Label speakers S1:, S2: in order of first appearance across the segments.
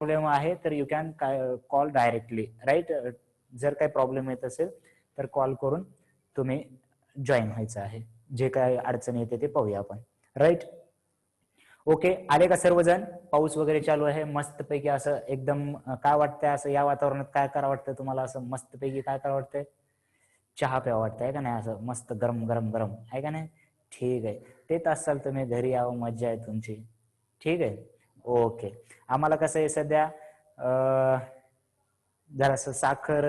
S1: Problem आहे तर you can call directly, right. जर काही प्रॉब्लेम येत असेल तर कॉल करून तुम्ही जॉईन व्हायचं आहे. जे काय अडचण येते ते पाहूया आपण, राईट. ओके, आले का सर्वजण? पाऊस वगैरे चालू आहे मस्तपैकी, असं एकदम काय वाटतंय, असं या वातावरणात काय करा वाटतं तुम्हाला? असं मस्तपैकी काय करा वाटतंय? चहा प्यावं वाटतंय का नाही? असं मस्त गरम गरम गरम आहे का नाही? ठीक आहे, तेच असाल तुम्ही घरी यावं, मज्जा आहे तुमची. ठीक आहे, ओके. आम्हाला कसं आहे सध्या जरासं साखर,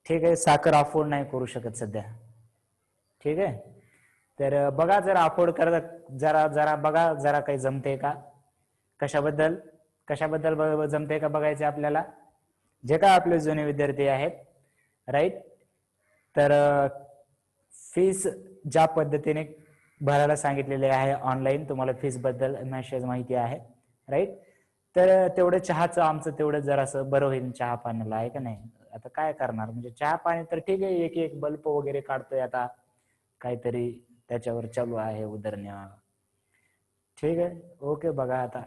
S1: ठीक आहे, साखर अफोर्ड नाही करू शकत सध्या. ठीक आहे, तर बघा जरा अफोर्ड करत, जरा जरा बघा जरा काही जमते का, कशाबद्दल कशाबद्दल जमते का बघायचे आपल्याला. जे काय आपले जुने विद्यार्थी आहेत, राईट, तर फीस ज्या पद्धतीने भरायला सांगितलेले आहे ऑनलाईन, तुम्हाला फीस बद्दल मेसेज माहिती आहे, राईट. तर तेवढं चहाचं आमचं तेवढं जरासं बरं होईल चहा पाण्याला, आहे का नाही? आता काय करणार, म्हणजे चहा पाणी तर ठीक आहे, एक एक बल्ब वगैरे काढतोय आता, काहीतरी त्याच्यावर चालू आहे उदरनिर्वाह. ठीक आहे, ओके. बघा आता,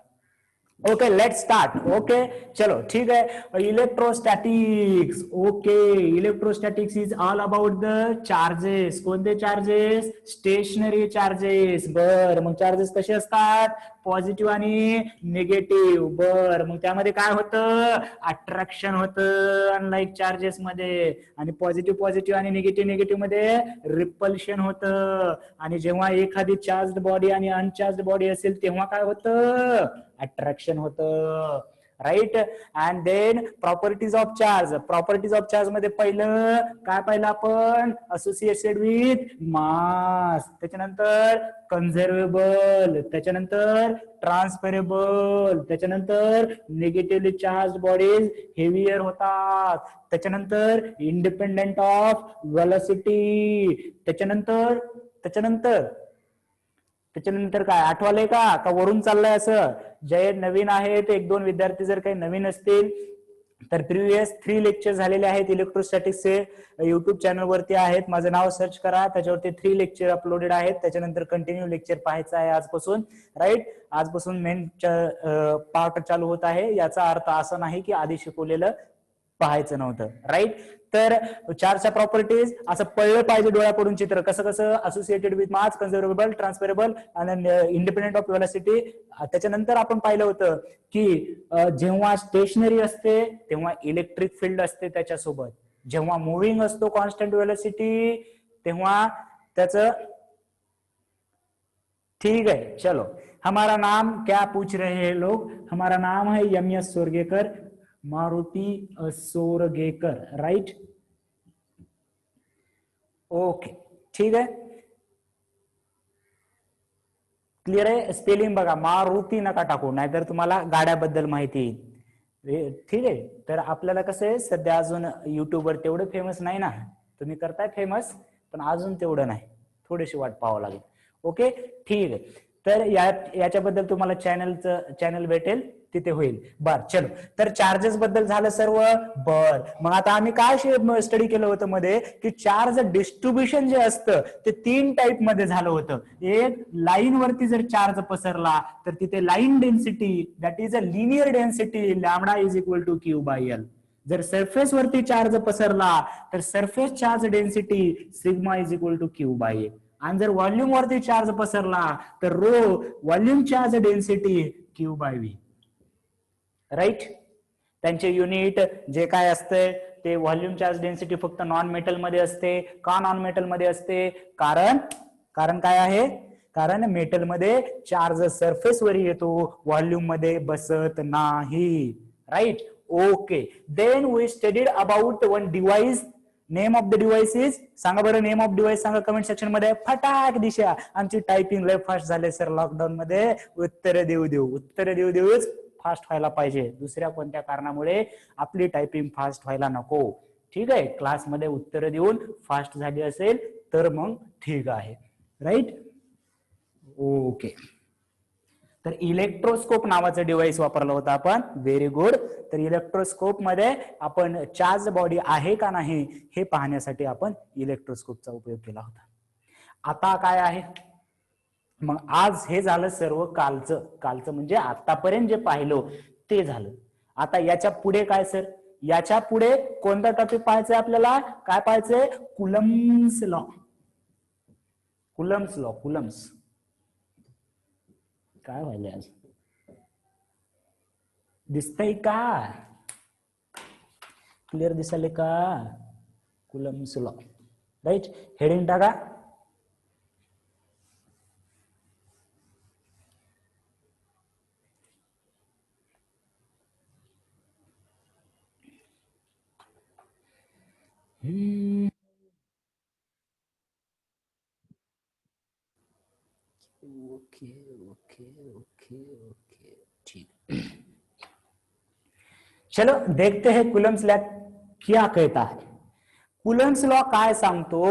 S1: ओके, लेट्स स्टार्ट. ओके, चलो ठीक है. Electrostatics. Okay, electrostatics is all about the charges. कोणते चार्जेस? Stationary charges. बर, मग चार्जेस कसे असतात? पॉझिटिव्ह आणि निगेटिव्ह. बर, मग त्यामध्ये काय होतं? अट्रॅक्शन होतं अनलाईक चार्जेस मध्ये, आणि पॉझिटिव्ह पॉझिटिव्ह आणि निगेटिव्ह निगेटिव्ह मध्ये रिपल्शन होतं. आणि जेव्हा एखादी चार्ज बॉडी आणि अनचार्ज बॉडी असेल तेव्हा काय होतं? अट्रॅक्शन होतं, right. And then properties of charge. Properties of charge मध्ये पहिलं काय पाहिलं आपण? असोसिएटेड विथ मास, त्याच्यानंतर कन्झर्वेबल, त्याच्यानंतर ट्रान्सफरेबल, त्याच्यानंतर निगेटिव्हली चार्ज बॉडीज हेवियर होतात, त्याच्यानंतर इंडिपेंडेंट ऑफ व्हेलॉसिटी, त्याच्यानंतर त्याच्यानंतर त्याच्यानंतर काय आठवलंय का वरून चाललंय असं? जे नवीन आहेत, एक दोन विद्यार्थी जर काही नवीन असतील तर प्रिव्हियस 3 लेक्चर झालेले आहेत इलेक्ट्रोस्टॅटिक्सचे, युट्यूब चॅनल वरती आहेत. माझं नाव सर्च करा, त्याच्यावरती 3 लेक्चर अपलोडेड आहेत. त्याच्यानंतर कंटिन्यू लेक्चर पाहायचं आहे आजपासून, राईट. आजपासून मेन पार्ट चालू होत आहे. याचा अर्थ असा नाही की आधी शिकवलेलं पाहायचं नव्हतं, राईट. तर चार्जच्या प्रॉपर्टीज असं पडलं पाहिजे डोळ्याकडून चित्र, कसं कसं? असोसिएटेड विथ मास, कन्झर्वेबल, ट्रान्सफरेबल आणि इंडिपेंडेंट ऑफ व्हेलॉसिटी. त्याच्यानंतर आपण पाहिलं होतं की जेव्हा स्टेशनरी असते तेव्हा इलेक्ट्रिक फील्ड असते त्याच्यासोबत, जेव्हा मुव्हिंग असतो कॉन्स्टंट व्हेलॉसिटी तेव्हा त्याचं, ठीक है. चलो, हमारा नाम क्या पूछ रहे हैं लोग? हमारा नाम है MS सोरगेकर, मारुति सोरगेकर, राइट. ओके, ठीक आहे, क्लिअर आहे. स्पेलिंग बघा, मारुती नका टाकू, नाहीतर तुम्हाला गाड्याबद्दल माहिती येईल. ठीक आहे, तर आपल्याला कसं आहे सध्या अजून युट्यूबवर तेवढं फेमस नाही ना, तुम्ही करताय फेमस पण अजून तेवढं नाही, थोडीशी वाट पाहावं लागेल. ओके, ठीक आहे. तर याच्याबद्दल तुम्हाला चॅनल भेटेल, तिथे होईल. बर, चलो. तर चार्जेस बद्दल झालं सर्व. बर, मग आता आम्ही काय स्टडी केलं होतं मध्ये की चार्ज डिस्ट्रीब्युशन जे असतं ते 3 टाईप मध्ये झालं होतं. एक, लाईन वरती जर चार्ज पसरला तर तिथे line density, that is a linear density, lambda is equal to q by l. जर सरफेस वरती चार्ज पसरला तर surface charge density sigma is equal to q by a. आणि जर व्हॉल्यूम वरती चार्ज पसरला तर rho volume charge density q by v, right. त्यांचे युनिट जे काय असते ते व्हॉल्यूम चार्ज डेन्सिटी फक्त नॉन मेटल मध्ये असते. का नॉन मेटल मध्ये असते? कारण काय आहे? कारण मेटल मध्ये चार्ज सरफेस वर येतो, व्हॉल्यूम मध्ये बसत नाही, right. Okay, then we studied about one device. Name of the device is, सांगा बरं नेम ऑफ डिव्हाइस, सांगा कमेंट सेक्शन मध्ये. फटाक दिशा, आमची टायपिंग लय फास्ट झाले सर लॉकडाऊन मध्ये. उत्तर देऊच फास्ट व्हायला पाहिजे, दुसऱ्या कोणत्या कारणामुळे आपली टायपिंग फास्ट व्हायला नको. ठीक आहे, क्लासमध्ये उत्तर देऊन फास्ट झाली असेल तर मग ठीक आहे, राईट. ओके, तर इलेक्ट्रोस्कोप नावाचं डिव्हाइस वापरलं होतं आपण. Very good. तर इलेक्ट्रोस्कोप मध्ये आपण चार्ज बॉडी आहे का नाही हे पाहण्यासाठी आपण इलेक्ट्रोस्कोपचा उपयोग केला होता. आता काय आहे? मग आज हे झालं सर्व कालचं कालचं म्हणजे आतापर्यंत जे पाहिलं ते झालं. आता याच्या पुढे काय सर, याच्या पुढे कोणता टॉपिक पाहायचंय आपल्याला, काय पाहायचंय, Coulomb's law. Coulomb's law, Coulomb's काय व्हायलंय आज, दिसतंय का, क्लिअर दिसायले का, कुलम्स लॉ. राईट, हेडिंग टाका. ओके ओके ओके ओके, ठीक. चलो देखते हैं कुलम्स लॉ क्या कहता है. कुलम्स लॉ काय सांगतो,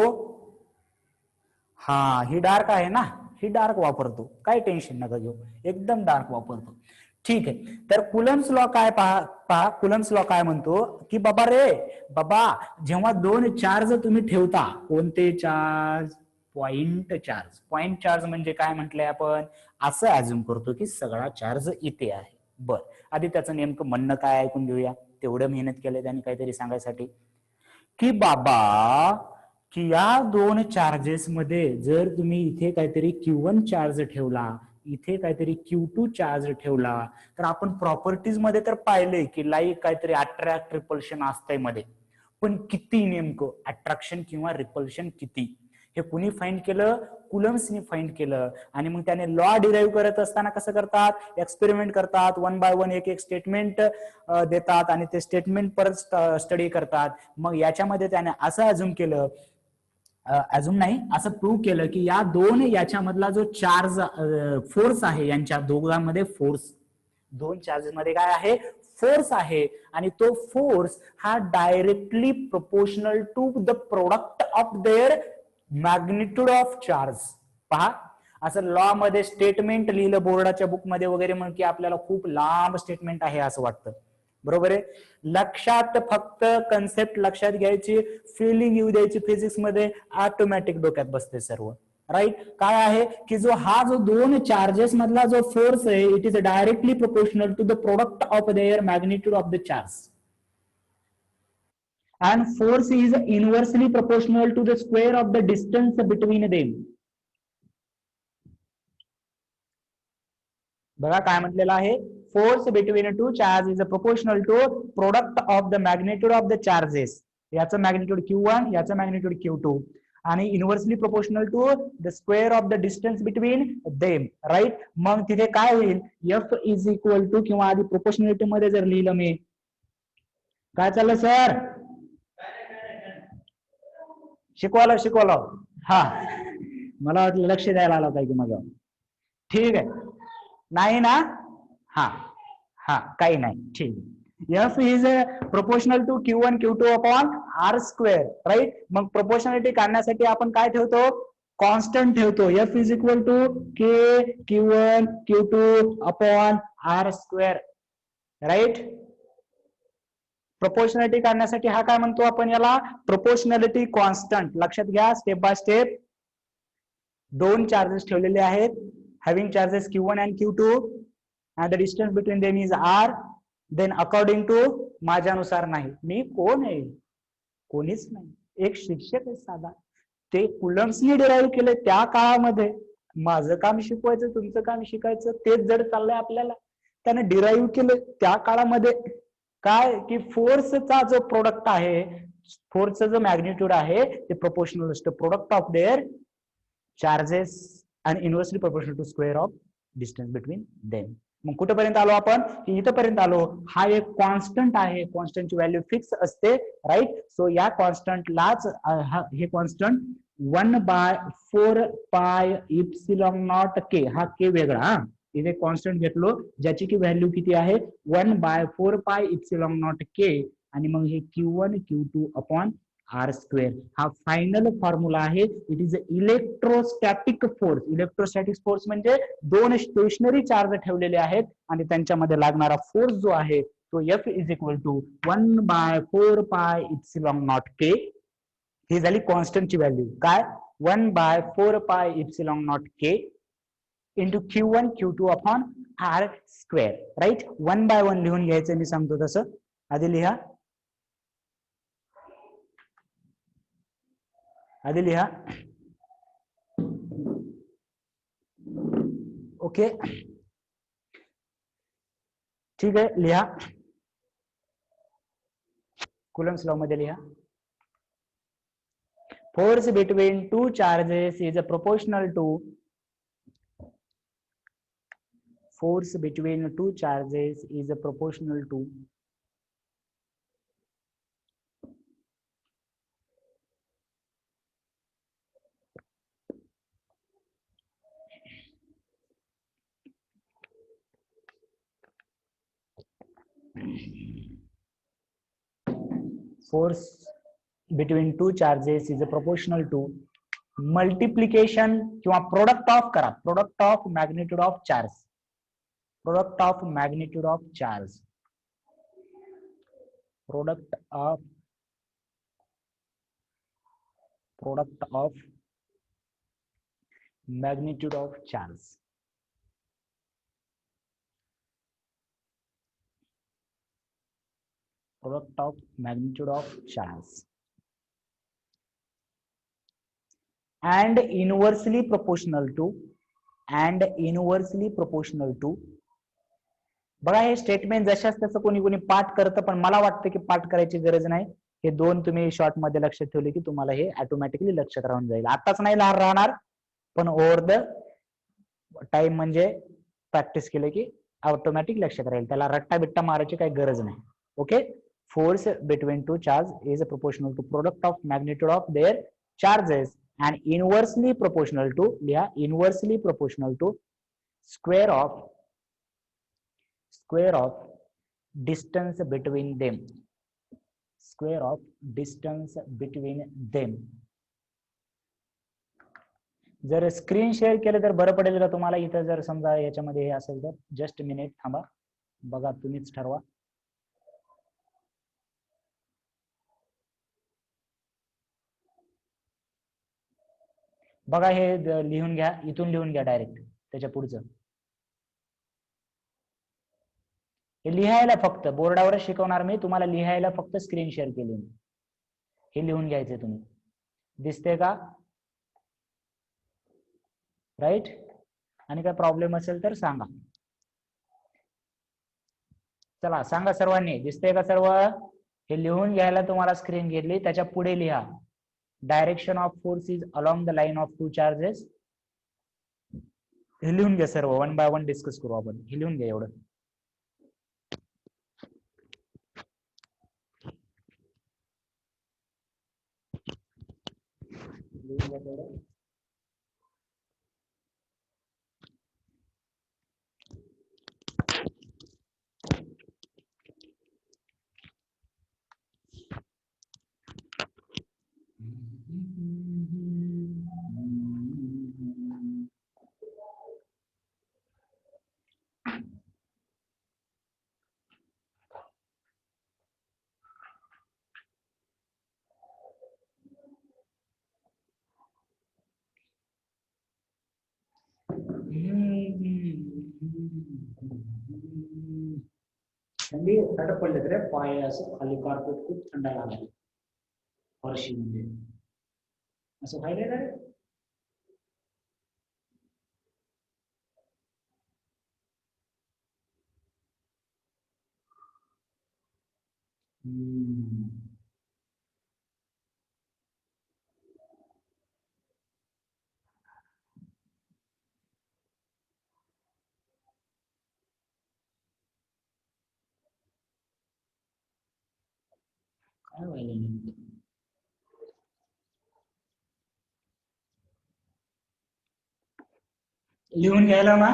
S1: हा ही डार्क आहे ना, ही डार्क वापरतो, काय टेन्शन नका घेऊ, एकदम डार्क वापरतो. ठीक आहे, तर कुलम्स लॉ काय पहा पहा, कुलम्स लॉ काय म्हणतो की बाबा रे बाबा, जेव्हा दोन चार्ज तुम्ही ठेवता, कोणते charge, point charge. Point charge म्हणजे काय म्हटलंय आपण, असं अज्युम करतो की सगळा चार्ज इथे आहे. बर, आधी त्याचं नेमकं म्हणणं काय ऐकून घेऊया, तेवढं मेहनत केलंय त्यांनी काहीतरी सांगायसाठी, की बाबा की या दोन चार्जेस मध्ये जर तुम्ही इथे काहीतरी Q1 चार्ज ठेवला, इथे काहीतरी Q2 चार्ज ठेवला, तर आपण प्रॉपर्टीज मध्ये तर पाहिलंय की लाईक काहीतरी अट्रॅक्ट रिपल्शन असतंय मध्ये, पण किती नेमकं अट्रॅक्शन किंवा रिपल्शन किती, हे कुणी फाइंड केलं, कुलम्सनी फाइंड केलं. आणि मग त्याने लॉ डिराईव्ह करत असताना कसं करतात, एक्सपेरिमेंट करतात, वन बाय वन एक एक स्टेटमेंट देतात आणि ते स्टेटमेंट परत स्टडी करतात. मग याच्यामध्ये त्याने असं अजून केलं, अजून नाही, असं प्रूव्ह केलं की या दोन याच्यामधला जो चार्ज फोर्स आहे, यांच्या दोघांमध्ये फोर्स, दोन चार्जेस मध्ये काय आहे, फोर्स आहे, आणि तो फोर्स हा directly proportional to the product of their magnitude of charge. पहा, असं लॉ मध्ये स्टेटमेंट लिहिलं बोर्डाच्या बुक मध्ये वगैरे, मग की आपल्याला खूप लांब स्टेटमेंट आहे असं वाटतं, बरोबर आहे. लक्षात फक्त कन्सेप्ट लक्षात घ्यायची, फिलिंग येऊ द्यायची फिजिक्स मध्ये, ऑटोमॅटिक डोक्यात बसते सर्व. राईट, काय आहे की जो हा जो दोन चार्जेस मधला जो फोर्स आहे, it is directly proportional to the product of their magnitude of the charge, and force is inversely proportional to the square of the distance between them. बघा काय म्हटलेलं आहे, force between two charge is proportional to product of the magnitude of the charges. याचं magnitude Q1, याचं magnitude Q2, आणि inversely proportional to the square of the distance between them. Right, मग तिथे काय होईल, F इज इक्वल टू, किंवा आधी proportionality मध्ये जर लिहिलं मी, काय चाललं सर, शिकवायला हा, मला वाटलं लक्ष द्यायला आला पाहिजे माझं. ठीक आहे, नाही ना, हा हा काही नाही, ठीक. F is proportional to Q1 Q2 upon R square. Right, मग प्रोपोर्शनलिटी काढण्यासाठी आपण काय ठेवतो, कॉन्स्टंट ठेवतो, F is equal to K Q1 Q2 upon R square. Right, proportionality काढण्यासाठी हा काय म्हणतो आपण याला, प्रोपोर्शनलिटी कॉन्स्टंट. लक्षात घ्या, स्टेप बाय स्टेप. दोन चार्जेस ठेवलेले आहेत, having charges Q1 and Q2 and the distance between them is R. then according to, माझ्यानुसार नाही, मी कोण आहे, कोणीच नाही, एक शिक्षक आहे साधा, ते कुलम्सनी डिराईव्ह केले त्या काळामध्ये. माझं काम शिकवायचं, तुमचं काम शिकायचं, तेच जड चाललंय आपल्याला. त्याने डिराईव्ह केलं त्या काळामध्ये, काय की फोर्सचा जो प्रोडक्ट आहे, फोर्सचं जो मॅग्निट्यूड आहे ते प्रोपोर्शनल असतं प्रोडक्ट ऑफ देअर चार्जेस आणि inversely proportional to square of distance between them. मग कुठेपर्यंत आलो आपण, की इथपर्यंत आलो. हा एक कॉन्स्टंट आहे, कॉन्स्टंटची व्हॅल्यू फिक्स असते. राईट, सो या कॉन्स्टंटलाच हे कॉन्स्टंट 1/4πε0 हा के वेगळा, इथे कॉन्स्टंट घेतलो ज्याची की व्हॅल्यू किती आहे 1/4πε0 आणि मग हे Q1 Q2 upon R square. हा फायनल फॉर्म्युला आहे. It is electrostatic force. Electrostatic force म्हणजे दोन स्टेशनरी चार्ज ठेवलेले आहेत आणि त्यांच्यामध्ये लागणारा फोर्स जो आहे तो F इज इक्वल टू 1/4πε0 ही झाली कॉन्स्टंटची व्हॅल्यू. काय 1/4πε0 into Q1 Q2 upon R square. Right. 1 by 1 लिहून घ्यायचं, मी सांगतो तसं. आधी लिहा, आधी लिहा. ओके, ठीक आहे, लिहा. कुलम्स लॉ मध्ये लिहा. Force between two charges is proportional to force between two charges is proportional to force between two charges is proportional to multiplication किंवा product of करा, product of magnitude of charge, product of magnitude of charge, product of magnitude of charge. Product of magnitude of charge and inversely proportional to बघा, हे statement जशाच तसं कोणी कोणी पाठ करतं, पण मला वाटतं की पाठ करायची गरज नाही. हे दोन तुम्ही शॉर्ट मध्ये लक्षात ठेवले की तुम्हाला हे ऑटोमॅटिकली लक्षात राहून जाईल. आताच नाही लहान राहणार, पण ओव्हर द टाइम म्हणजे प्रॅक्टिस केलं की ऑटोमॅटिक लक्षात राहील. त्याला रट्टा बिट्टा मारायची काही गरज नाही. Okay. Force between two charges is proportional to product of magnitude of their charges and inversely proportional to square of distance between them. जर स्क्रीन शेअर केलं तर बरं पडेल का तुम्हाला? इथं जर समजा याच्यामध्ये हे असेल तर जस्ट मिनिट थांबा, बघा, तुम्हीच ठरवा. बघा, हे लिहून घ्या, इथून लिहून घ्या डायरेक्ट. त्याच्या पुढचं हे लिहायला फक्त बोर्डावर शिकवणार मी तुम्हाला, लिहायला फक्त स्क्रीन शेअर केली. हे लिहून घ्यायचे तुम्ही. दिसते का? राईट. आणि काय प्रॉब्लेम असेल तर सांगा. चला सांगा सर्वांनी, दिसते का सर्व? हे लिहून घ्यायला तुम्हाला स्क्रीन घेतली, त्याच्या पुढे लिहा direction of force is along the line of two charges. हे लिहून घ्या सर्व, 1 बाय 1 डिस्कस करू आपण. हे लिहून घ्या एवढं. थंडी थंड पडले रे, पाय असं खाली कार्पेट खूप थंड लागले फरशी मध्ये, असं व्हायला रे. काय व्हायला नाही? लिहून घ्यायला ना?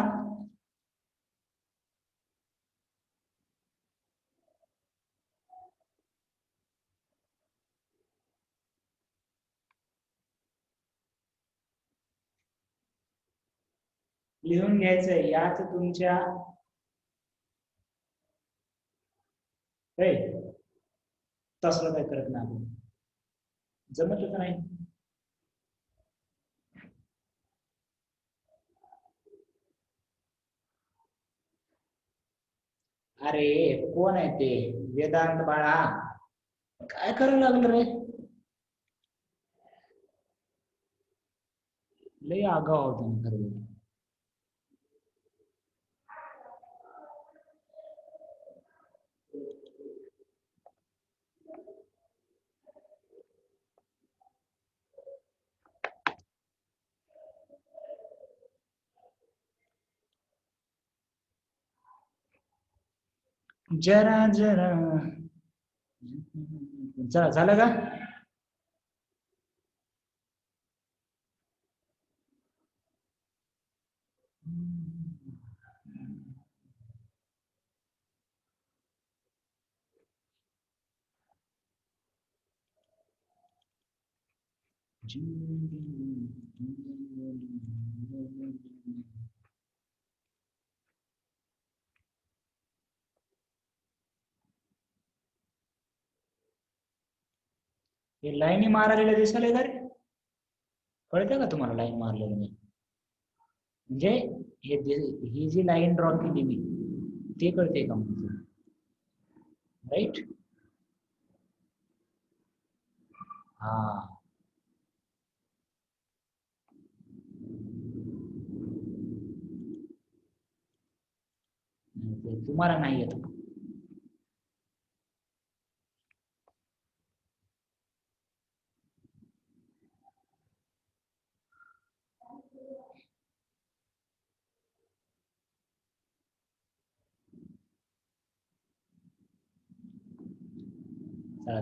S1: लिहून घ्यायचंय. याच तुमच्या तसलं काय करत नाही आपण, जमतच नाही. अरे कोण आहे ते? वेदांत बाळा काय करायला लागलं रे? लय आगाव होतो खरं. जरा जरा झालं का? हे लाईनी मारलेलं दिसले का रे? कळतं का तुम्हाला लाईन मारलेलं नाही? म्हणजे ही जी लाईन ड्रॉ केली मी ते कळते का म्हणजे? राईट. हा तुम्हाला नाही येत.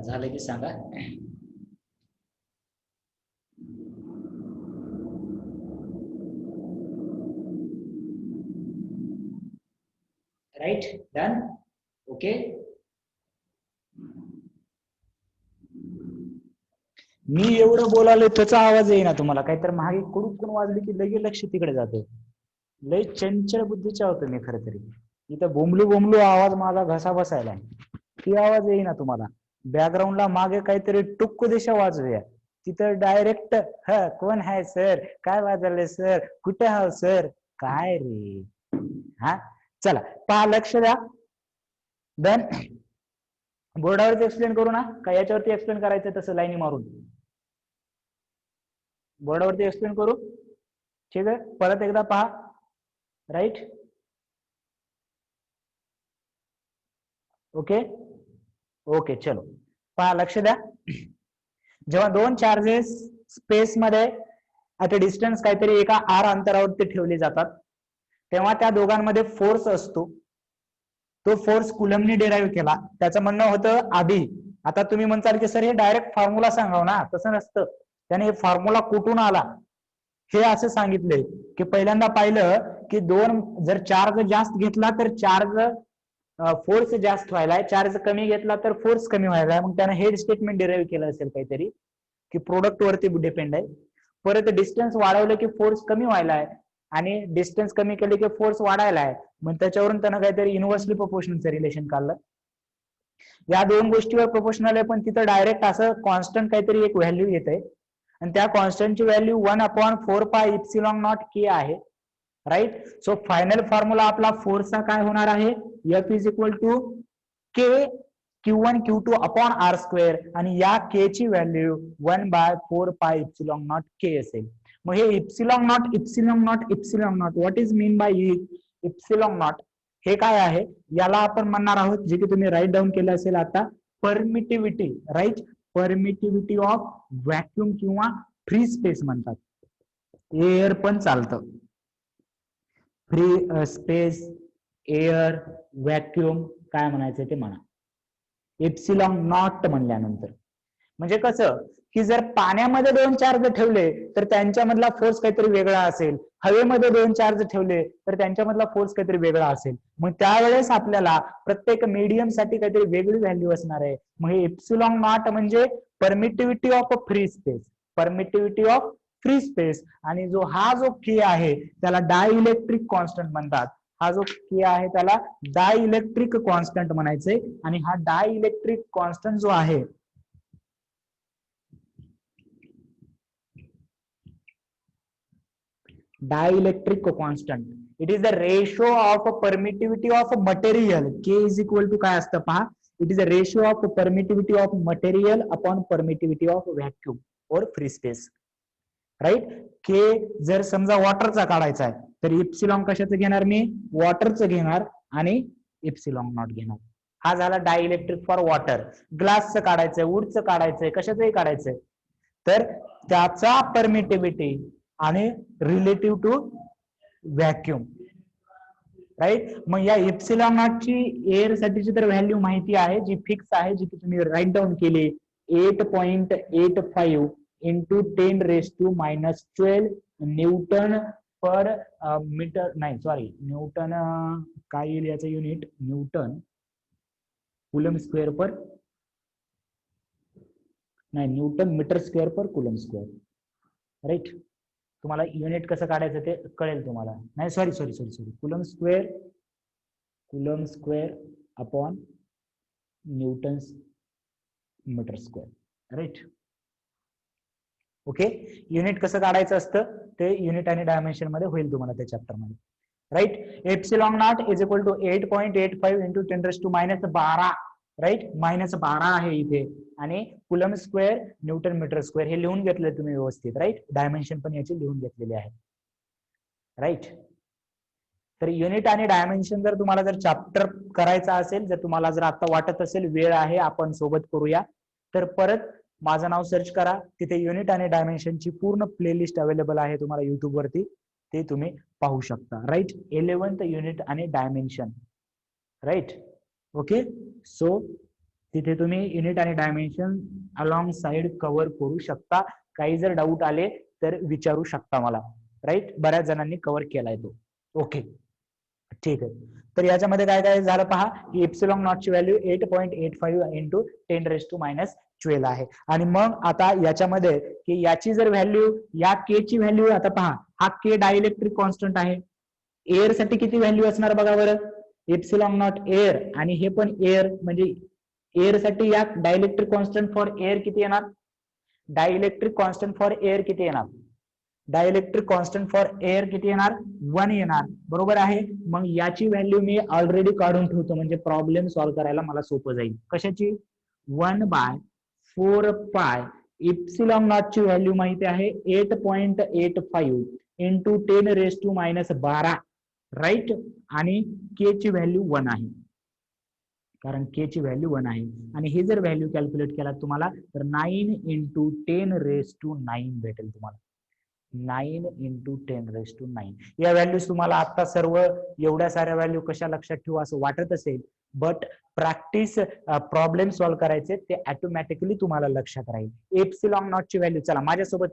S1: झालं की सांगा. राईट. डन. ओके. मी एवढं बोलालोय त्याचा आवाज येईना तुम्हाला? काहीतरी मागे कुडून वाजली की लगे लक्ष तिकडे जाते. लय चंचल बुद्धीचा होतो मी खरं तरी. इथं बोंबलू बोंबलू आवाज माझा घसा बसायला ती आवाज येईना तुम्हाला? बॅकग्राऊंडला मागे काहीतरी टुक्क दिशा वाजूया तिथं डायरेक्ट कोण आहे सर, काय वाजवलंय सर, कुठे आहो सर, काय रे? हा चला पहा, लक्ष द्या. डन. बोर्डावरती एक्सप्लेन करू ना का याच्यावरती एक्सप्लेन करायचं तसं लाईनी मारून? बोर्डावरती एक्सप्लेन करू. ठीक आहे, परत एकदा पहा. राईट. ओके ओके चलो पहा, लक्ष द्या. जेव्हा दोन चार्जेस स्पेस मध्ये आता डिस्टन्स काहीतरी एका आर अंतरावरती ठेवले जातात तेव्हा त्या दोघांमध्ये फोर्स असतो. तो फोर्स कुलमनी डिराईव्ह केला. त्याचं म्हणणं होतं आधी. आता तुम्ही म्हणताल की सर हे डायरेक्ट फॉर्म्युला सांगाव ना. तसं नसतं. त्याने हे फॉर्म्युला कुठून आला हे असं सांगितलंय की पहिल्यांदा पाहिलं की दोन जर चार्ज जास्त घेतला तर चार्ज फोर्स जास्त व्हायलाय, चार्ज कमी घेतला तर फोर्स कमी व्हायलाय. मग त्याने हे स्टेटमेंट डिराईव्ह केलं असेल काहीतरी की प्रोडक्ट वरती डिपेंड आहे. परत डिस्टन्स वाढवलं की फोर्स कमी व्हायलाय आणि डिस्टन्स कमी केले की फोर्स वाढायला आहे. मग त्याच्यावरून त्यानं काहीतरी इन्व्हर्सली प्रोपोर्शनचं रिलेशन काढलं. या दोन गोष्टीवर प्रोपोर्शनल आहे, पण तिथं डायरेक्ट असं कॉन्स्टंट काहीतरी एक व्हॅल्यू येते आणि त्या कॉन्स्टंटची व्हॅल्यू 1/4 इप्सिलॉन नॉट के आहे. राईट. सो फायनल फॉर्म्युला आपला फोर्सचा काय होणार आहे? F is equal to K Q1 Q2 upon R square आणि या के ची व्हॅल्यू 1/4 इप्सिलॉन नॉट के असेल. मग हे epsilon not epsilon not epsilon not what is mean by epsilon not हे काय आहे? याला आपण म्हणणार आहोत, जे की तुम्ही राईट डाऊन केलं असेल आता, permittivity. Right. Permittivity of vacuum किंवा फ्री स्पेस म्हणतात. एअर पण चालतं. फ्री स्पेस, एअर, व्हॅक्युम काय म्हणायचं ते म्हणा. एप्सिलॉन नॉट म्हणल्यानंतर म्हणजे कसं की जर पाण्यामध्ये दोन चार्ज ठेवले तर त्यांच्यामधला फोर्स काहीतरी वेगळा असेल, हवेमध्ये दोन चार्ज ठेवले तर त्यांच्यामधला फोर्स काहीतरी वेगळा असेल. मग त्यावेळेस आपल्याला प्रत्येक मीडियम साठी काहीतरी वेगळी व्हॅल्यू असणार आहे. मग हे एप्सिलॉन नॉट म्हणजे permittivity of free space, permittivity of free space. आणि जो के आहे त्याला डायइलेक्ट्रिक कॉन्स्टंट म्हणतात. हा जो के आहे त्याला डायइलेक्ट्रिक कॉन्स्टंट म्हणायचंय. आणि हा डायइलेक्ट्रिक कॉन्स्टंट जो आहे dielectric constant it is the ratio of permittivity of material. K is equal to काय असतं पहा, it is the ratio of permittivity of material upon permittivity of vacuum और फ्री स्पेस. राईट. के जर समजा वॉटरचा काढायचा आहे तर इप्सिलॉन कशाचं घेणार मी, वॉटरचं घेणार आणि इप्सिलॉन नॉट घेणार. हा झाला डायइलेक्ट्रिक फॉर वॉटर. ग्लासचं काढायचंय, वूडचं काढायचंय, कशाचंही काढायचंय तर त्याचा परमिटिव्हिटी आणि रिलेटिव्ह टू व्हॅक्यूम. राईट. मग या इप्सिलॉन नॉटची एअर साठीची तर व्हॅल्यू माहिती आहे, जी फिक्स आहे, जी तुम्ही राईट डाऊन केली 8.85 इंटू 10⁻⁻12 न्यूटन पर मीटर, नाही सॉरी न्यूटन काय येईल याचं unit, newton coulomb square per, नाही newton metre square per coulomb square. Right. तुम्हाला युनिट कसं काढायचं ते कळेल तुम्हाला. नाही sorry sorry sorry sorry coulomb square upon newton metre square. Right. Okay. Unit कसं काढायचं असतं ते युनिट आणि डायमेन्शन मध्ये होईल तुम्हाला त्या चॅप्टर मध्ये. Right. Epsilon naught is equal to 8.85 into 10⁻12. Right. -12 आहे इथे आणि coulomb square newton metre square हे लिहून घेतले तुम्ही व्यवस्थित. राईट. डायमेन्शन पण याचे लिहून घेतलेले आहे. राईट. तर युनिट आणि डायमेन्शन जर तुम्हाला जर चॅप्टर करायचा असेल, जर तुम्हाला जर आता वाटत असेल वेळ आहे आपण सोबत करूया, तर परत माझं नाव सर्च करा, तिथे युनिट आणि डायमेन्शनची पूर्ण प्लेलिस्ट अवेलेबल आहे तुम्हाला युट्यूब वरती, ते तुम्ही पाहू शकता. राईट. 11th युनिट आणि डायमेन्शन. राईट. ओके. सो तिथे तुम्ही युनिट आणि डायमेन्शन अलॉंग साइड कव्हर करू शकता. काही जर डाऊट आले तर विचारू शकता मला. राईट. बऱ्याच जणांनी कव्हर केलाय तो. ओके. ठीक आहे. तर याच्यामध्ये काय काय झालं पहा, की इप्सिलॉन नॉटची व्हॅल्यू 8.85 इंटू 10⁻12 आहे. आणि मग आता याच्यामध्ये की याची जर व्हॅल्यू, या के ची व्हॅल्यू आता पहा, हा के डायइलेक्ट्रिक कॉन्स्टंट आहे. एअर साठी किती व्हॅल्यू असणार बघा बरं, इप्सिलॉन नॉट एअर आणि हे पण एअर, म्हणजे एअर साठी या डायइलेक्ट्रिक कॉन्स्टंट फॉर एअर किती येणार, डायइलेक्ट्रिक कॉन्स्टंट फॉर एअर किती येणार, डायइलेक्ट्रिक कॉन्स्टंट फॉर एअर किती येणार, 1 येणार. बरोबर आहे. मग याची व्हॅल्यू मी ऑलरेडी काढून ठेवतो, म्हणजे प्रॉब्लेम सॉल्व्ह करायला मला सोपं जाईल. कशाची, 1/4π इप्सिलॉन नॉट ची व्हॅल्यू माहिती आहे 8.85 इंटू 10⁻12. राईट. आणि के ची व्हॅल्यू 1 आहे, कारण के ची व्हॅल्यू 1 आहे. आणि हे जर व्हॅल्यू कॅल्क्युलेट केला तुम्हाला तर 9 इंटू 10⁻9 भेटेल तुम्हाला. 9 इंटू 10⁻9 या व्हॅल्यूज तुम्हाला आता सर्व एवढ्या साऱ्या व्हॅल्यू कशा लक्षात ठेवू असं वाटत असेल, बट प्रॅक्टिस प्रॉब्लेम सॉल्व्ह करायचे ते ऑटोमॅटिकली तुम्हाला लक्षात राहील. एप्सिलॉन नॉट ची व्हॅल्यू, चला माझ्यासोबत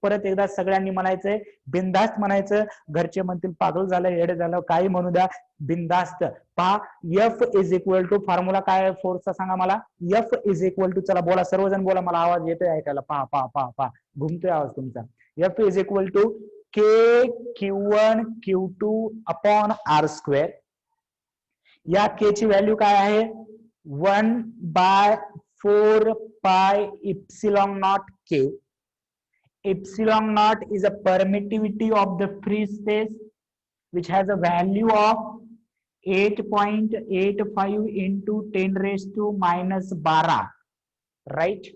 S1: परत एकदा सगळ्यांनी म्हणायचंय, बिनधास्त म्हणायचं. घरचे म्हणतील पागल झालं, येडे झालं, काही म्हणू द्या, बिनधास्त. पहा, F is equal to, formula काय फोर्सचा सांगा मला, एफ इज इक्वल टू, चला बोला सर्वजण बोला, मला आवाज येतोय ऐकायला, पहा पहा पहा पहा, घुमतोय आवाज तुमचा. F is equal to K Q1 Q2 upon R square. या के ची व्हॅल्यू काय आहे, 1/4π epsilon naught K. Epsilon naught is a permittivity of the free space which has a value of 8.85 into 10⁻12. Right.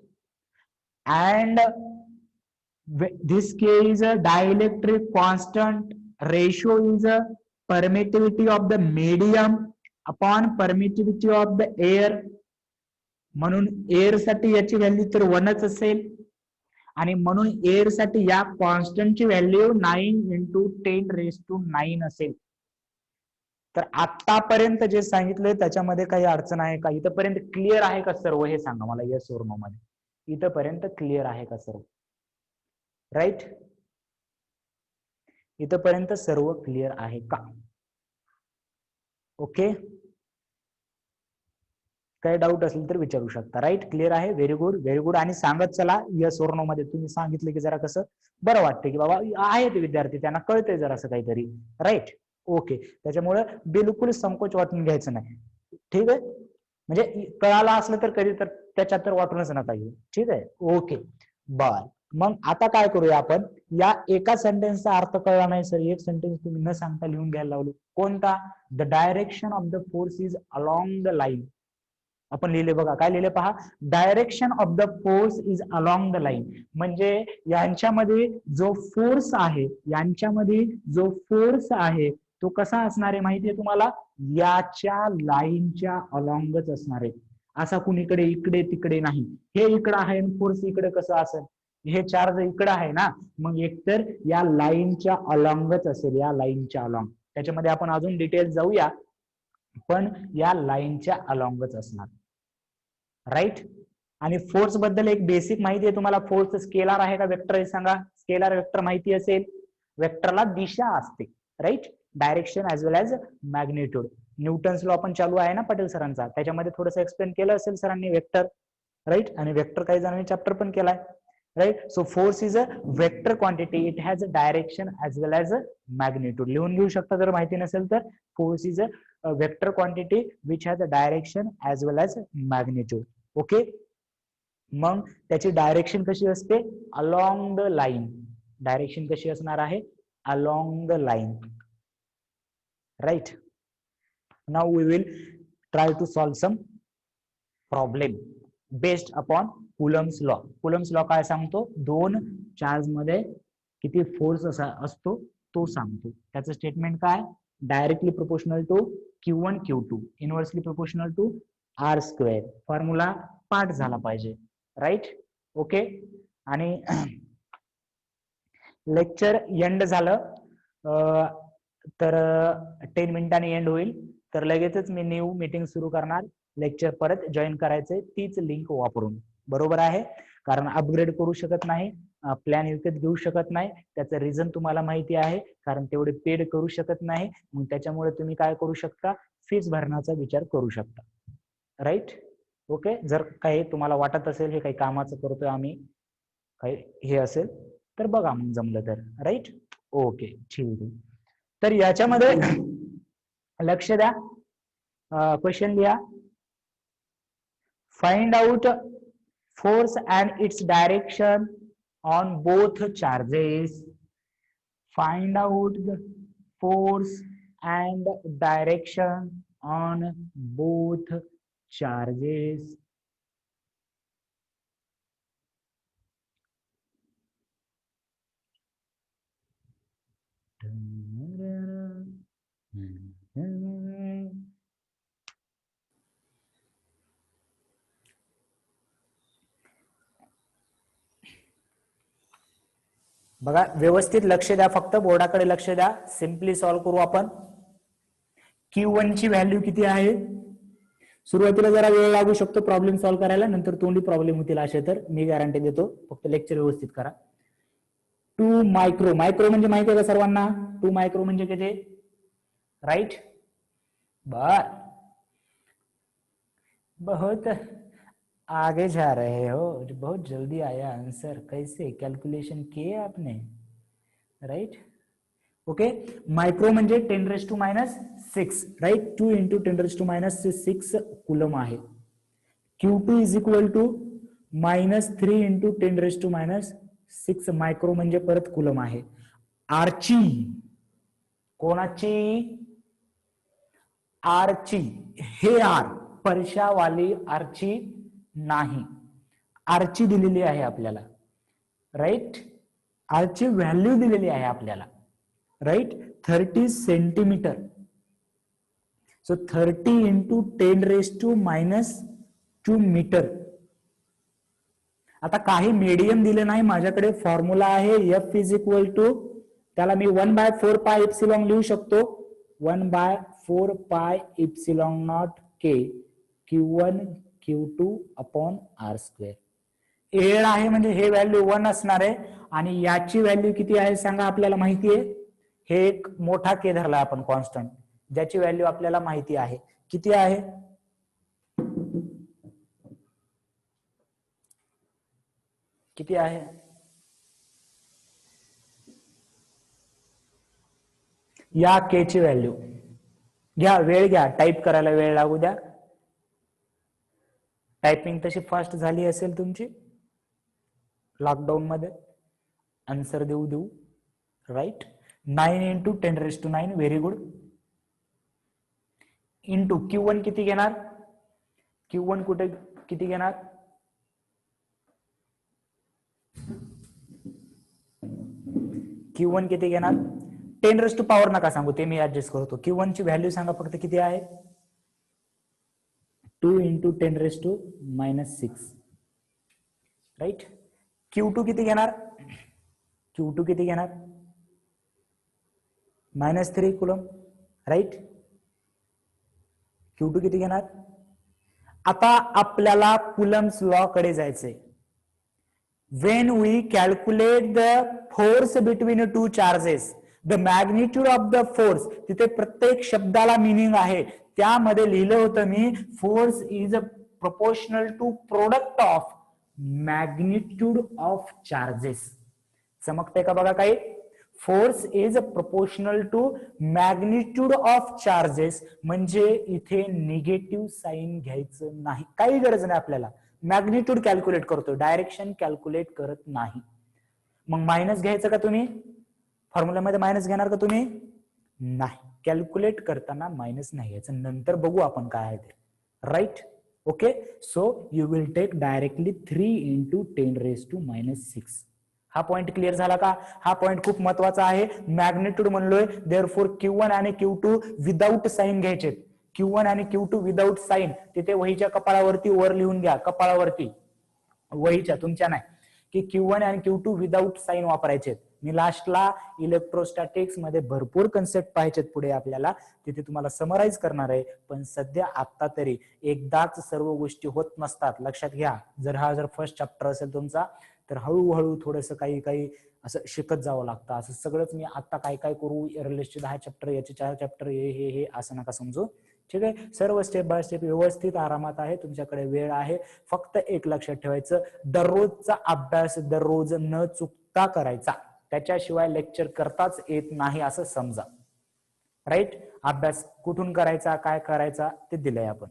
S1: And this K is a dielectric constant. Ratio is a permittivity of the medium upon permittivity of the air. म्हणून air साठी याची value तर 1च असेल, आणि म्हणून air साठी या कॉन्स्टंटची value 9 into 10⁻9 असेल. तर आतापर्यंत जे सांगितलंय त्याच्यामध्ये काही अडचण आहे का, इथपर्यंत क्लिअर आहे का सर्व, हे सांगा मला येस और नो मध्ये. इथपर्यंत क्लिअर आहे का सर्व, राईट. इथपर्यंत सर्व क्लिअर आहे का, ओके. काही डाऊट असेल तर विचारू शकता. राईट. क्लिअर आहे. Very good very good. आणि सांगत चला येस और नो मध्ये, तुम्ही सांगितलं की जरा कसं बरं वाटतं की बाबा आहेत विद्यार्थी, त्यांना कळतंय जरा असं काहीतरी. राईट. ओके. त्याच्यामुळे बिलकुल संकोच वाटून घ्यायचं नाही. ठीक आहे. म्हणजे कळाला असलं तर कधी तर त्याच्यात तर वाटूनच नका घेऊ. ठीक आहे. ओके. बर. मग आता काय करूया आपण, या एका सेंटेन्सचा अर्थ कळला नाही सर, एक सेंटेन्स तुम्ही न सांगता लिहून घ्यायला लावलो. कोणता? The direction of the force is along the line. आपण लिहिले बघा, काय लिहिले पहा, direction of the force is along the line. म्हणजे यांच्यामध्ये जो फोर्स आहे, यांच्यामध्ये जो फोर्स आहे तो कसा असणार आहे माहितीये तुम्हाला, याच्या लाईनच्या अलॉंगच असणार आहे. असा कुणीकडे इकडे तिकडे नाही. हे इकडे आहे फोर्स इकडे कसं असेल, हे चार्ज इकडे आहे ना, मग एकतर या लाईनच्या अलॉंगच असेल, या लाईनच्या अलॉंग. त्याच्यामध्ये आपण अजून डिटेल जाऊया, पण या लाईनच्या अलॉंगच असणार. राईट. आणि फोर्स बद्दल एक बेसिक माहिती आहे तुम्हाला, फोर्स स्केलार आहे का वेक्टर आहे सांगा. स्केलार वेक्टर माहिती असेल, वेक्टरला दिशा असते. Right. Direction as well as magnitude. Newton's law पण चालू आहे ना पाटील सरांचा, त्याच्यामध्ये थोडंसं एक्सप्लेन केलं असेल सरांनी वेक्टर. राईट. आणि वेक्टर काही जणांनी चॅप्टर पण केलाय. Right. So force is a vector quantity, it has a direction as well as a magnitude. लिहून घेऊ शकता जर माहिती नसेल तर. Force is a vector quantity which has a direction as well as magnitude. Okay. मग त्याची डायरेक्शन कशी असते, अलॉंग द लाईन. डायरेक्शन कशी असणार आहे, along the line. Right. Now we will try to solve some problem based upon Coulomb's law. Coulomb's law काय सांगतो, दोन चार्ज मध्ये किती फोर्स असतो तो सांगतो. त्याचं स्टेटमेंट काय, directly proportional to Q1 Q2, inversely proportional to R square. Formula पाठ झाला पाहिजे. राईट. ओके. आणि लेक्चर एंड झालं तर 10 मिनिटांनी एंड होईल, तर लगेचच मी न्यू मीटिंग सुरू करणार. लेक्चर परत जॉईन करायचंय तीच लिंक वापरून. बरोबर आहे. कारण अपग्रेड करू शकत नाही, प्लॅन विकत घेऊ शकत नाही. त्याचं रिझन तुम्हाला माहिती आहे, कारण तेवढे पेड करू शकत नाही. मग त्याच्यामुळे तुम्ही काय करू शकता, फीस भरण्याचा विचार करू शकता. राईट. ओके. जर काही तुम्हाला वाटत असेल हे काही कामाचं करतोय आम्ही, काही हे असेल तर बघा मग जमलं तर. राईट. ओके. ठीक आहे. तर याच्यामध्ये लक्ष द्या, क्वेश्चन लिहा. Find out force and its direction on both charges. Find out the force and direction on both charges. बघा व्यवस्थित लक्ष द्या, फक्त बोर्डाकडे लक्ष द्या. सिंपली सॉल्व्ह करू आपण. Q1 ची व्हॅल्यू किती आहे, सुरुवातीला जरा वेळ लागू शकतो प्रॉब्लेम सॉल्व्ह करायला, नंतर तोंडी प्रॉब्लेम होतील असे तर मी गॅरंटी देतो. फक्त लेक्चर व्यवस्थित करा. 2 मायक्रो. मायक्रो म्हणजे माहिती आहे का सर्वांना, 2 मायक्रो म्हणजे किती. राईट. बर, बहुत आगे जा रहे हो, बहुत जल्दी आया आंसर. कैसे कैलकुलेशन किए आपने. राइट. ओके. मायक्रो म्हणजे 10⁻⁶. राईट. 2 × 10⁻⁶ कुलम आहे. Q2 is equal to -3 × 10⁻⁶ micro म्हणजे परत कुलम आहे. आरची, कोणाची, आरची, हे आर परशावाली आरची नाही, आरची दिलेली आहे आपल्याला. राईट. आरची व्हॅल्यू दिलेली आहे आपल्याला. राईट. 30 सेंटीमीटर. So 30 × 10⁻² metre. आता काही मीडियम दिले नाही माझ्याकडे, फॉर्म्युला आहे F इज इक्वल टू, त्याला मी 1/4πε लिहू शकतो. 1/4πε0 K Q1 Q2 upon R². Add आहे म्हणजे हे व्हॅल्यू 1 असणार आहे, आणि याची व्हॅल्यू किती आहे सांगा, आपल्याला माहिती आहे. हे एक मोठा K धरला आपण कॉन्स्टंट, ज्याची व्हॅल्यू आपल्याला माहिती आहे. किती आहे, किती आहे, या K ची व्हॅल्यू घ्या. वेळ घ्या, टाईप करायला वेळ लागू द्या. टायपिंग तशी फास्ट झाली असेल तुमची. लॉकडाऊन मध्ये आन्सर देऊ right. 9 into 10⁹ very good. Into Q1 किती घेणार, Q1 कुठे किती घेणार, Q1 किती घेणार, 10⁻⁴ नका सांगू, ते मी ऍडजस्ट करतो. Q1 ची व्हॅल्यू सांगा फक्त किती आहे, 2 इंटू 10⁻⁻6 राईट. Q2 किती घेणार, Q2 किती घेणार, -3 कुलम राईट. Q2 किती घेणार. आता आपल्याला कुलम्स लॉ कडे जायचंय. when we calculate the force between two charges, the magnitude of the force, तिथे प्रत्येक शब्दाला मीनिंग आहे. त्यामध्ये लिहिलं होतं मी, force is proportional to product of magnitude of charges. चमकते का बघा काही, force is proportional to magnitude of charges, म्हणजे इथे निगेटिव्ह साईन घ्यायचं नाही, काही गरज नाही आपल्याला. मॅग्निट्यूड कॅल्क्युलेट करतो, डायरेक्शन कॅल्क्युलेट करत नाही. मग मायनस घ्यायचं का तुम्ही, फॉर्म्युल्यामध्ये मायनस घेणार का तुम्ही, नाही. कॅल्क्युलेट करताना मायनस नाही घ्यायचं, नंतर बघू आपण काय आहे ते right. Okay, so you will take directly 3 into 10⁻⁻6. हा पॉइंट क्लिअर झाला का. हा पॉइंट खूप महत्वाचा आहे. मॅग्निट्यूड म्हणलोय, देअरफॉर Q1 आणि Q2 विदाऊट साइन घ्यायचे. Q1 आणि Q2 विदाऊट साइन, तिथे वहीच्या कपाळावरती वर लिहून घ्या, कपाळावरती वहीच्या, तुमच्या नाही, की Q1 आणि Q2 विदाऊट साइन वापरायचे. मी लास्टला इलेक्ट्रोस्टॅटिक्स मध्ये भरपूर कन्सेप्ट पाहिजेत पुढे आपल्याला, तिथे तुम्हाला समराइज करणार आहे. पण सध्या आता तरी एकदाच सर्व गोष्टी होत नसतात, लक्षात घ्या. जर फर्स्ट चॅप्टर असेल तुमचा, तर हळूहळू थोडंसं काही असं शिकत जावं लागतं. असं सगळंच मी आता काय करू, रिलेशचे 10 चॅप्टर, याचे 4 चॅप्टर, हे असं नका समजू. ठीक आहे, सर्व स्टेप बाय स्टेप व्यवस्थित आरामात आहे, तुमच्याकडे वेळ आहे. फक्त एक लक्षात ठेवायचं, दररोजचा अभ्यास दररोज न चुकता करायचा, त्याच्याशिवाय लेक्चर करताच येत नाही असं समजा राईट. अभ्यास कुठून करायचा, काय करायचा ते दिलंय आपण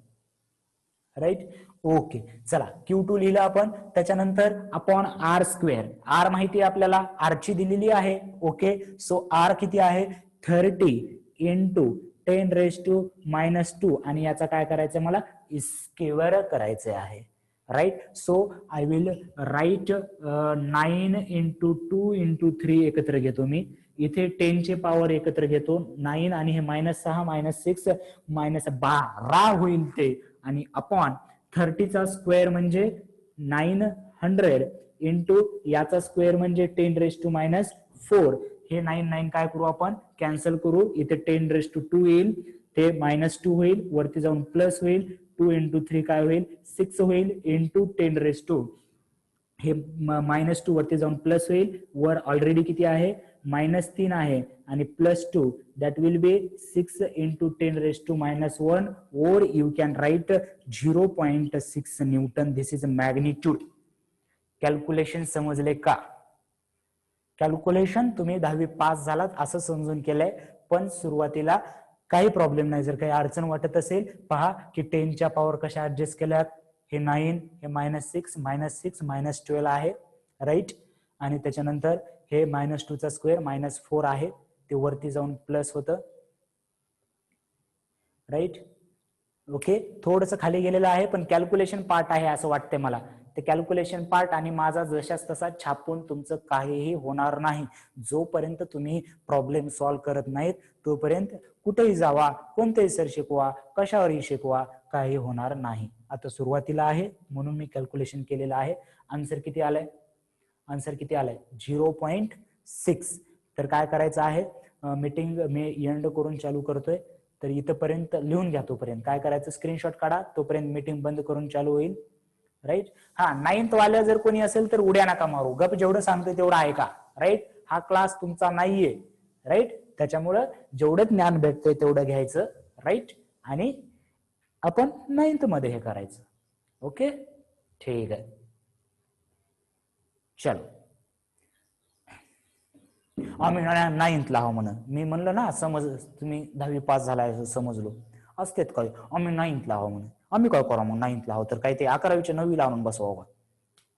S1: राईट. ओके, चला Q2 लिहिलं आपण. त्याच्यानंतर अपॉन R², R माहिती आहे आपल्याला, R ची दिलेली आहे. ओके, सो R किती आहे, 30 इंटू 10⁻⁻2, आणि याचा काय करायचं मला, स्क्वेअर करायचे आहे right. So I will write 9 into 2 into 3 एकत्र घेतो मी, इथे 10 चे पॉवर एकत्र घेतो, 9 आणि हे -6 -6 -12 होईल ते, आणि अपॉन 30 चा स्क्वेअर म्हणजे 900 इंटू याचा स्क्वेअर म्हणजे 10⁻⁻4. हे 9 काय करू आपण, कॅन्सल करू. इथे 10⁻² येईल, ते -2 होईल, वरती जाऊन प्लस होईल. 2 इंटू 3 काय होईल, 6 होईल, इंटू 10⁻². हे -2 वरती जाऊन प्लस होईल, वर ऑलरेडी किती आहे, -3 आहे, आणि +2, that will be 6 into 10⁻⁻1, or you can write 0.6 Newton. This is magnitude. Calculation समजले का. कॅल्क्युलेशन तुम्ही 10वी पास झालात असं समजून केलंय, पण सुरुवातीला काही प्रॉब्लेम नाही. जर काही अडचण वाटत असेल, पहा की 10 च्या पॉवर कशा ऍडजस्ट केल्यात. हे 9, हे -6 -12 आहे राईट, आणि त्याच्यानंतर हे -2 चा स्क्वेअर -4 आहे, ते वरती जाऊन प्लस होतं राईट. ओके, थोडंसं खाली गेलेलं आहे, पण कॅल्क्युलेशन पार्ट आहे असं वाटतंय मला. ते कॅल्क्युलेशन पार्ट आणि माझा जशाच तसा छापून तुमचं काहीही होणार नाही. जोपर्यंत तुम्ही प्रॉब्लेम सॉल्व्ह करत नाहीत, तोपर्यंत कुठेही जावा, कोणतेही सर शिकवा, कशावरही शिकवा, काही होणार नाही. आता सुरुवातीला आहे म्हणून मी कॅल्क्युलेशन केलेलं आहे. आन्सर किती आलंय, आन्सर किती आलंय, 0.6. तर काय करायचं आहे, मीटिंग मी एंड करून चालू करतोय, तर इथपर्यंत लिहून घ्या. तोपर्यंत काय करायचं, स्क्रीनशॉट काढा, तोपर्यंत मीटिंग बंद करून चालू होईल राईट. हा, 9th वाल्या जर कोणी असेल तर उड्या नका मारू, गप जेवढं सांगतोय तेवढं ऐका राईट. हा क्लास तुमचा नाहीये राईट, त्याच्यामुळं जेवढं ज्ञान भेटतंय तेवढं घ्यायचं राईट, आणि आपण 9th मध्ये हे करायचं. ओके, ठीक आहे, चलो. आम्ही 9th ला आहो म्हणून मी म्हणलं ना, समज तुम्ही 10वी पास झालाय समजलो असतेत काय, आम्ही 9th ला आहो म्हणून. आम्ही काय करा मग 9th ला आहो, तर काय ते 11वीच्या 9वी ला आणून बसवा.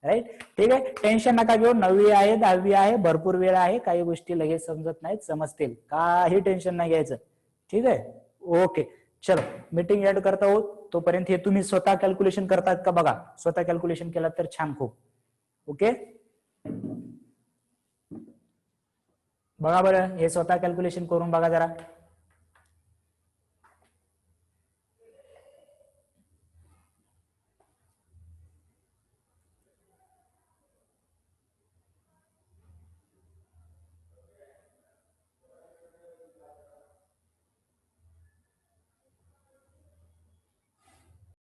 S1: राईट. ठीक आहे, टेन्शन नका घेऊ. 9वी आहे, 10वी आहे, भरपूर वेळ आहे. काही गोष्टी लगेच समजत नाहीत, समजतील. काही टेन्शन नाही घ्यायचं. ठीक आहे. ओके, चलो मीटिंग ऍड करता आहोत. तोपर्यंत हे तुम्ही स्वतः कॅल्क्युलेशन करतात का बघा. स्वतः कॅल्क्युलेशन केलं तर छान खूप. ओके, बघा बरं, हे स्वतः कॅल्क्युलेशन करून बघा जरा.